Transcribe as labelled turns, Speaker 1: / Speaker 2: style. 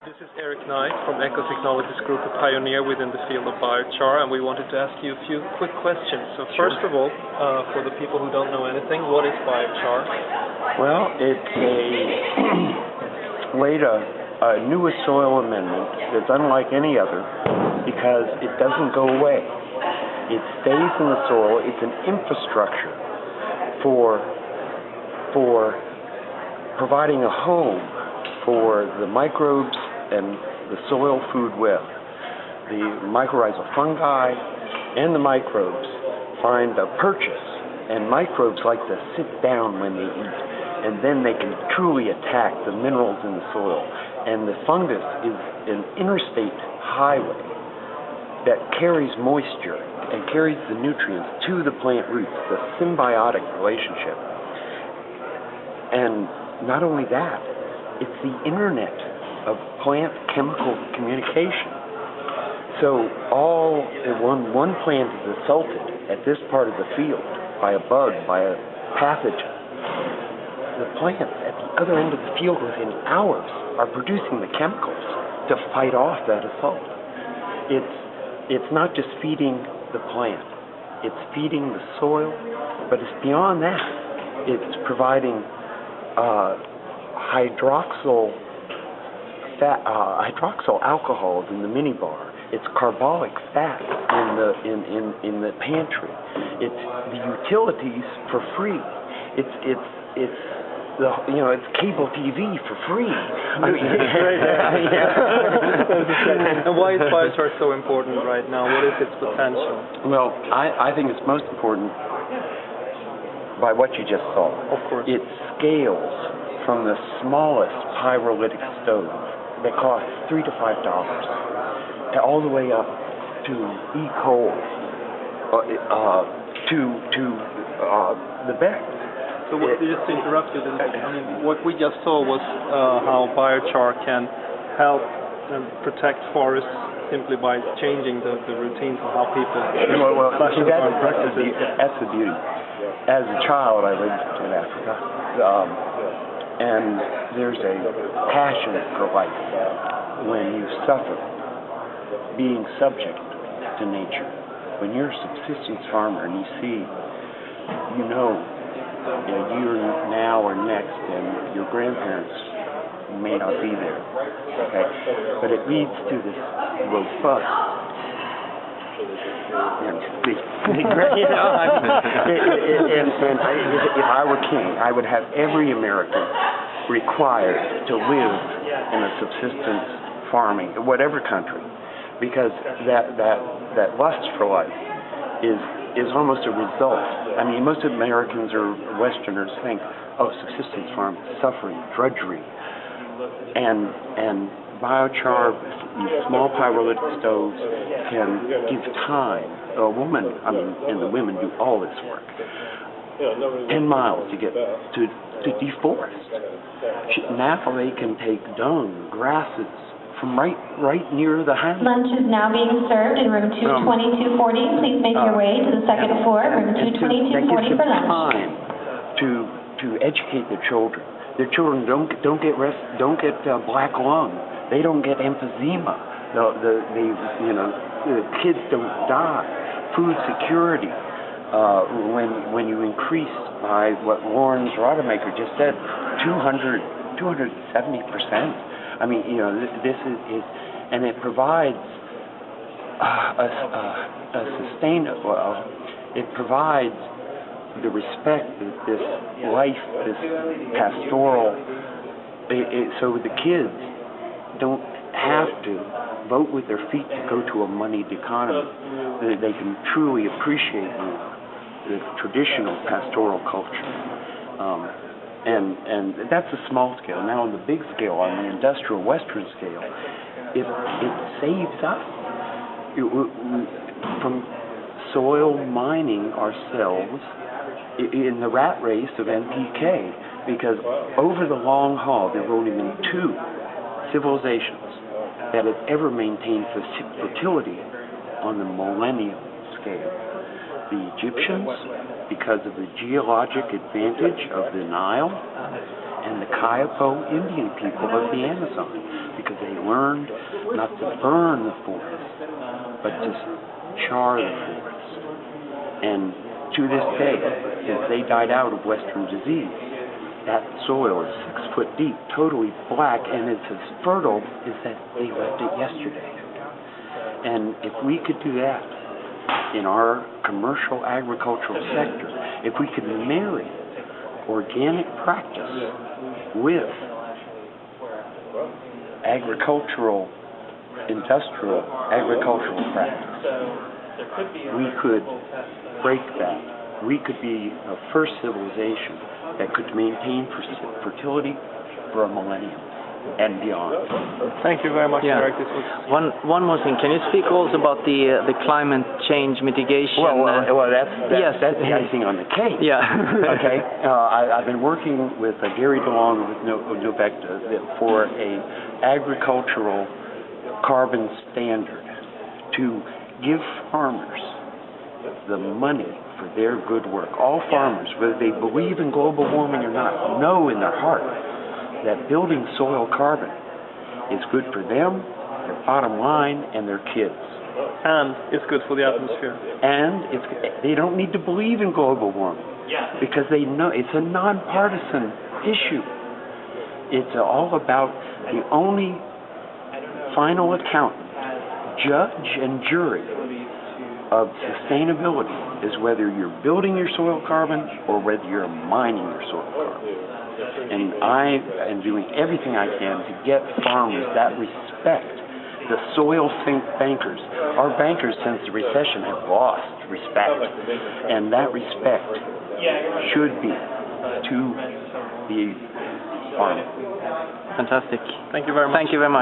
Speaker 1: This is Eric Knight from Eco Technologies Group, a pioneer within the field of biochar, and we wanted to ask you a few quick questions. So first of all, for the people who don't know anything, what is biochar?
Speaker 2: Well, it's a newest soil amendment that's unlike any other because it doesn't go away. It stays in the soil. It's an infrastructure for providing a home for the microbes and the soil food web. The mycorrhizal fungi and the microbes find a purchase, and microbes like to sit down when they eat, and then they can truly attack the minerals in the soil. And the fungus is an interstate highway that carries moisture and carries the nutrients to the plant roots, the symbiotic relationship. And not only that, it's the internet of plant chemical communication. So one plant is assaulted at this part of the field by a bug, by a pathogen. The plants at the other end of the field within hours are producing the chemicals to fight off that assault. It's not just feeding the plant, it's feeding the soil, but it's beyond that. It's providing hydroxyl alcohols in the minibar. It's carbolic fat in the pantry. It's the utilities for free. It's cable TV for free.
Speaker 1: And why is biochar so important right now? What is its potential?
Speaker 2: Well, I think it's most important by what you just saw.
Speaker 1: Of course.
Speaker 2: It scales from the smallest pyrolytic stove that costs $3 to $5, all the way up to E-coal, to the best.
Speaker 1: So just to interrupt you, what we just saw was how biochar can help and protect forests simply by changing the routines of how people
Speaker 2: that's the beauty. As a child, I lived in Africa, and there's a passion for life when you suffer being subject to nature. When you're a subsistence farmer and you see, a year now or next, and your grandparents may not be there, okay? But it leads to this robust, if I were king, I would have every American required to live in a subsistence farming, whatever country, because that lust for life is almost a result. I mean, most Americans or Westerners think, subsistence farm, suffering, drudgery, and biochar, these small pyrolytic stoves can give time. The women do all this work. 10 miles to get to deforest. Now they can take dung, grasses, from right near the house.
Speaker 3: Lunch is now being served in room 22240. Please make your way to the second floor, room 22240 for lunch.
Speaker 2: Time to educate their children. Their children don't get black lung. They don't get emphysema. The kids don't die. Food security. When you increase by what Lawrence Rodemaker just said, 270%. I mean, this is, and it provides it provides the respect that this life, this pastoral, so the kids don't have to vote with their feet to go to a moneyed economy. They can truly appreciate the traditional pastoral culture. And that's a small scale. Now on the big scale, on the industrial western scale, it saves us from soil mining ourselves in the rat race of NPK, because over the long haul there have only been two civilizations that have ever maintained fertility on the millennium scale. The Egyptians, because of the geologic advantage of the Nile, and the Kayapo Indian people of the Amazon, because because they learned not to burn the forest, but to char the forest. And to this day, since they died out of Western disease, that soil is 6 foot deep, totally black, and it's as fertile as that they left it yesterday. And if we could do that in our commercial agricultural sector, if we could marry organic practice with industrial agricultural practice, we could break that. We could be a first civilization that could maintain fertility for a millennium and beyond.
Speaker 1: Thank you very much, Eric. This was
Speaker 4: one more thing. Can you speak also about the climate change mitigation?
Speaker 2: Well, that's
Speaker 4: yes.
Speaker 2: the icing on the cake.
Speaker 4: Yeah.
Speaker 2: Okay. I've been working with Gary DeLong with Novecta for a agricultural carbon standard to give farmers the money for their good work. All farmers, whether they believe in global warming or not, know in their heart that building soil carbon is good for them, their bottom line, and their kids.
Speaker 1: And it's good for the atmosphere.
Speaker 2: And they don't need to believe in global warming because they know it's a nonpartisan issue. It's all about the only final accountant, judge, and jury of sustainability is whether you're building your soil carbon or whether you're mining your soil carbon. And I am doing everything I can to get farmers that respect the soil bankers. Our bankers since the recession have lost respect, and that respect should be to the farmer.
Speaker 4: Fantastic.
Speaker 1: Thank you very much.
Speaker 4: Thank you very much.